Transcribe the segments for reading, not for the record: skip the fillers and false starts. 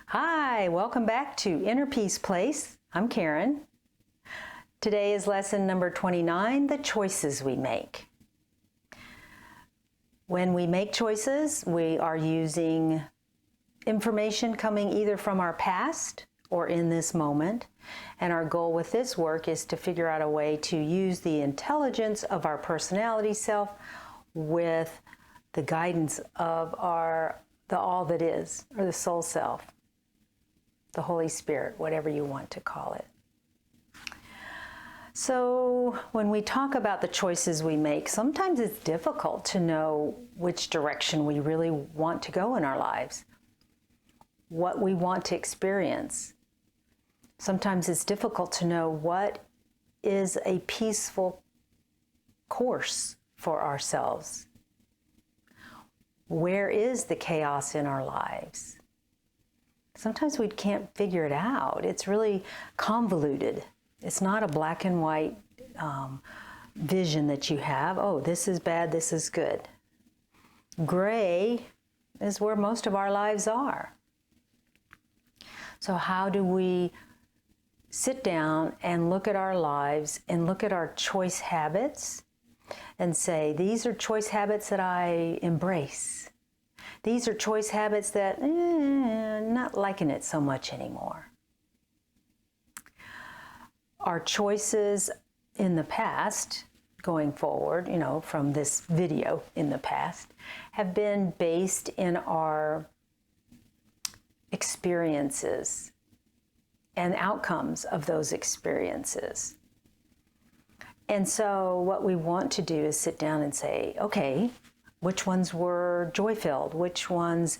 Hi, welcome back to Inner Peace Place. I'm Karen. Today is lesson number 29, the choices we make. When we make choices, we are using information coming either from our past or in this moment. And our goal with this work is to figure out a way to use the intelligence of our personality self with the guidance of the all that is, or the soul self, the Holy Spirit, whatever you want to call it. So when we talk about the choices we make, sometimes it's difficult to know which direction we really want to go in our lives, what we want to experience. Sometimes it's difficult to know what is a peaceful course for ourselves. Where is the chaos in our lives? Sometimes we can't figure it out. It's really convoluted. It's not a black and white vision that you have. Oh, this is bad, this is good. Gray is where most of our lives are. So how do we sit down and look at our lives and look at our choice habits and say, these are choice habits that I embrace. These are choice habits that, not liking it so much anymore. Our choices in the past, going forward, from this video in the past, have been based in our experiences and outcomes of those experiences. And so what we want to do is sit down and say, okay, which ones were joy-filled? Which ones,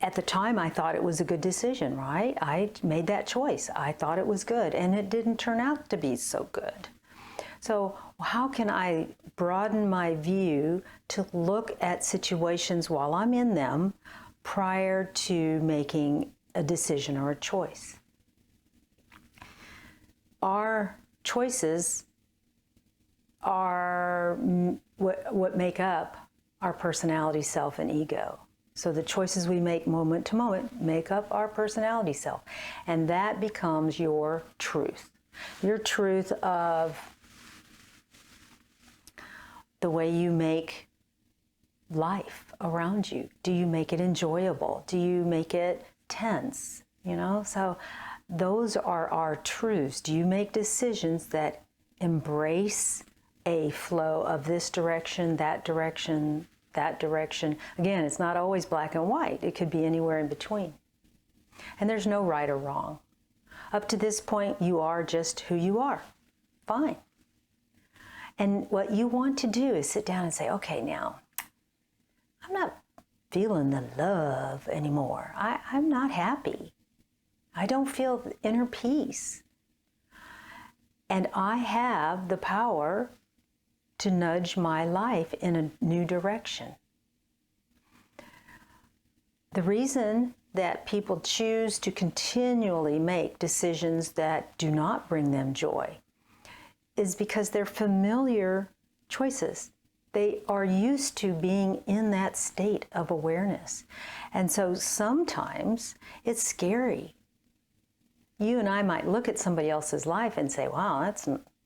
at the time I thought it was a good decision, right? I made that choice. I thought it was good, and it didn't turn out to be so good. So how can I broaden my view to look at situations while I'm in them prior to making a decision or a choice? Our choices are what make up our personality self and ego. So the choices we make moment to moment make up our personality self. And that becomes your truth. Your truth of the way you make life around you. Do you make it enjoyable? Do you make it tense? So those are our truths. Do you make decisions that embrace a flow of this direction, that direction, that direction? Again, it's not always black and white. It could be anywhere in between. And there's no right or wrong. Up to this point, you are just who you are. Fine. And what you want to do is sit down and say, okay, now, I'm not feeling the love anymore. I'm not happy. I don't feel inner peace. And I have the power to nudge my life in a new direction. The reason that people choose to continually make decisions that do not bring them joy is because they're familiar choices. They are used to being in that state of awareness. And so sometimes it's scary. You and I might look at somebody else's life and say, wow,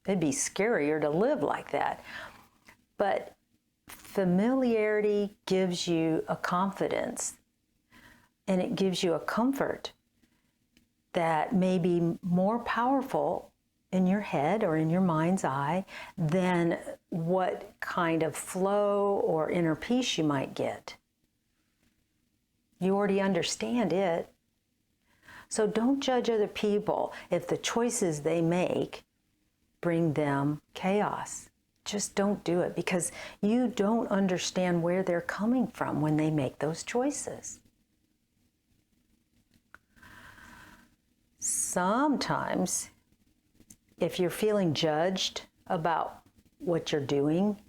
it'd be scarier to live like that. But familiarity gives you a confidence, and it gives you a comfort that may be more powerful in your head or in your mind's eye than what kind of flow or inner peace you might get. You already understand it. So don't judge other people if the choices they make bring them chaos. Just don't do it, because you don't understand where they're coming from when they make those choices. Sometimes, if you're feeling judged about what you're doing,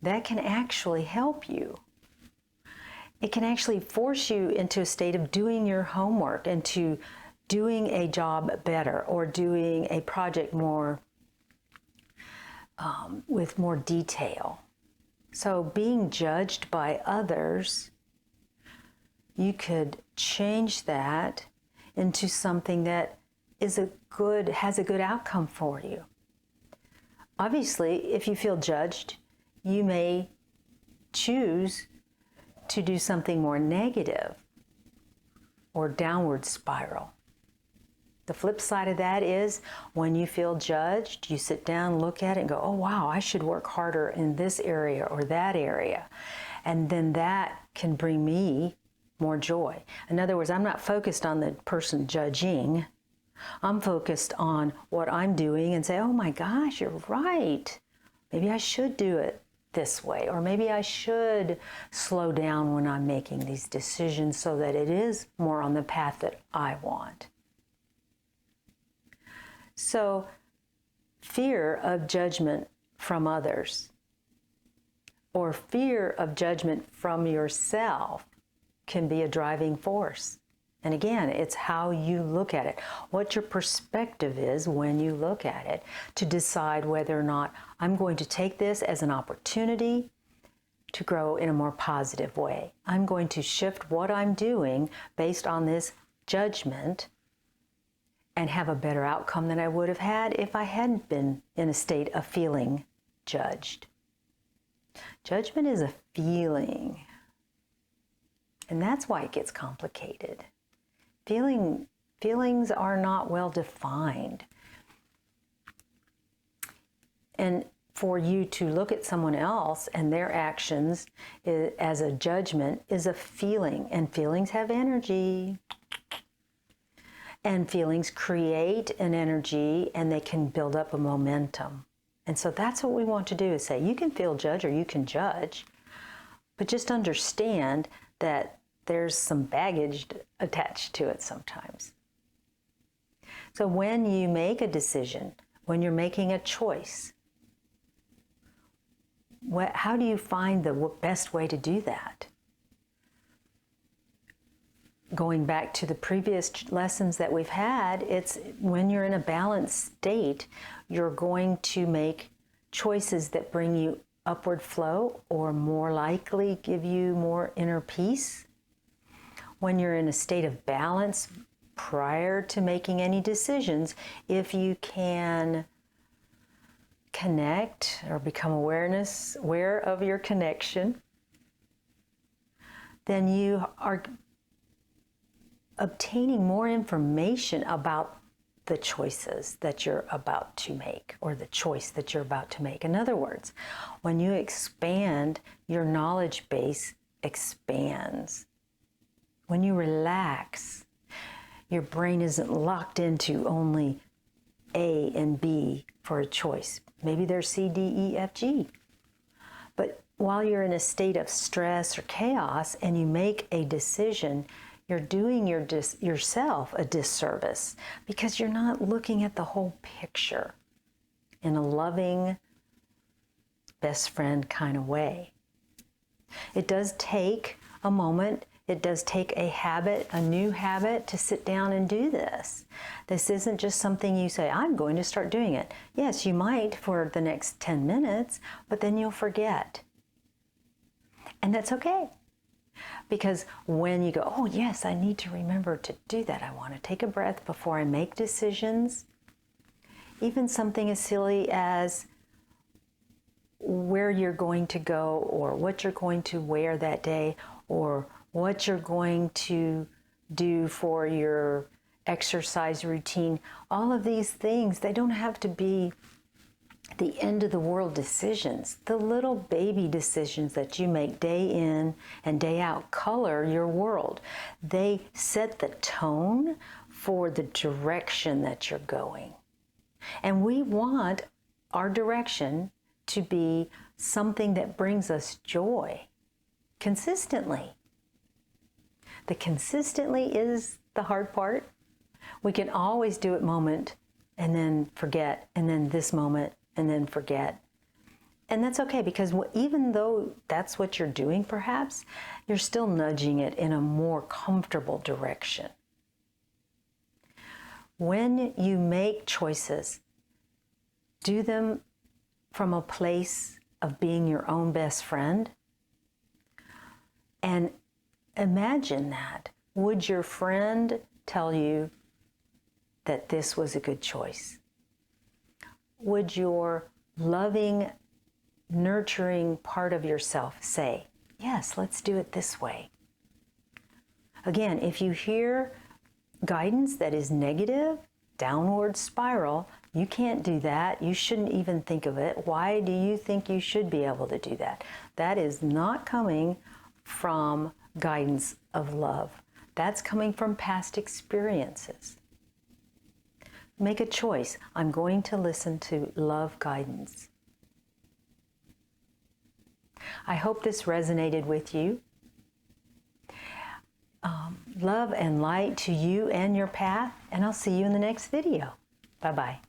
that can actually help you. It can actually force you into a state of doing your homework and to doing a job better or doing a project more with more detail. So being judged by others you could change that into something that has a good outcome for you. Obviously, if you feel judged, you may choose to do something more negative or downward spiral. The flip side of that is when you feel judged, you sit down, look at it and go, oh wow, I should work harder in this area or that area. And then that can bring me more joy. In other words, I'm not focused on the person judging. I'm focused on what I'm doing and say, oh my gosh, you're right. Maybe I should do it this way, or maybe I should slow down when I'm making these decisions so that it is more on the path that I want. So, fear of judgment from others or fear of judgment from yourself can be a driving force. And again, it's how you look at it, what your perspective is when you look at it, to decide whether or not I'm going to take this as an opportunity to grow in a more positive way. I'm going to shift what I'm doing based on this judgment and have a better outcome than I would have had if I hadn't been in a state of feeling judged. Judgment is a feeling, and that's why it gets complicated. Feelings are not well defined. And for you to look at someone else and their actions as a judgment is a feeling, and feelings have energy. And feelings create an energy, and they can build up a momentum. And so that's what we want to do, is say, you can feel judge or you can judge, but just understand that there's some baggage attached to it sometimes. So when you make a decision, when you're making a choice, how do you find the best way to do that? Going back to the previous lessons that we've had, it's when you're in a balanced state, you're going to make choices that bring you upward flow or more likely give you more inner peace. When you're in a state of balance prior to making any decisions, if you can connect or become aware of your connection, then you are obtaining more information about the choices that you're about to make, or the choice that you're about to make. In other words, when you expand, your knowledge base expands. When you relax, your brain isn't locked into only A and B for a choice. Maybe there's C, D, E, F, G. But while you're in a state of stress or chaos and you make a decision, you're doing yourself a disservice because you're not looking at the whole picture in a loving, best friend kind of way. It does take a moment. It does take a habit, a new habit, to sit down and do this. This isn't just something you say, I'm going to start doing it. Yes, you might for the next 10 minutes, but then you'll forget. And that's okay. Because when you go, oh yes, I need to remember to do that. I want to take a breath before I make decisions. Even something as silly as where you're going to go, or what you're going to wear that day, or what you're going to do for your exercise routine. All of these things, they don't have to be the end of the world decisions. The little baby decisions that you make day in and day out color your world. They set the tone for the direction that you're going. And we want our direction to be something that brings us joy consistently. The consistently is the hard part. We can always do it moment and then forget, and then this moment and then forget. And that's okay, because even though that's what you're doing, perhaps, you're still nudging it in a more comfortable direction. When you make choices, do them from a place of being your own best friend, and Imagine that. Would your friend tell you that this was a good choice? Would your loving, nurturing part of yourself say, yes, let's do it this way? Again, if you hear guidance that is negative, downward spiral, you can't do that. You shouldn't even think of it. Why do you think you should be able to do that? That is not coming from guidance of love. That's coming from past experiences. Make a choice. I'm going to listen to love guidance. I hope this resonated with you. Love and light to you and your path, and I'll see you in the next video. Bye-bye.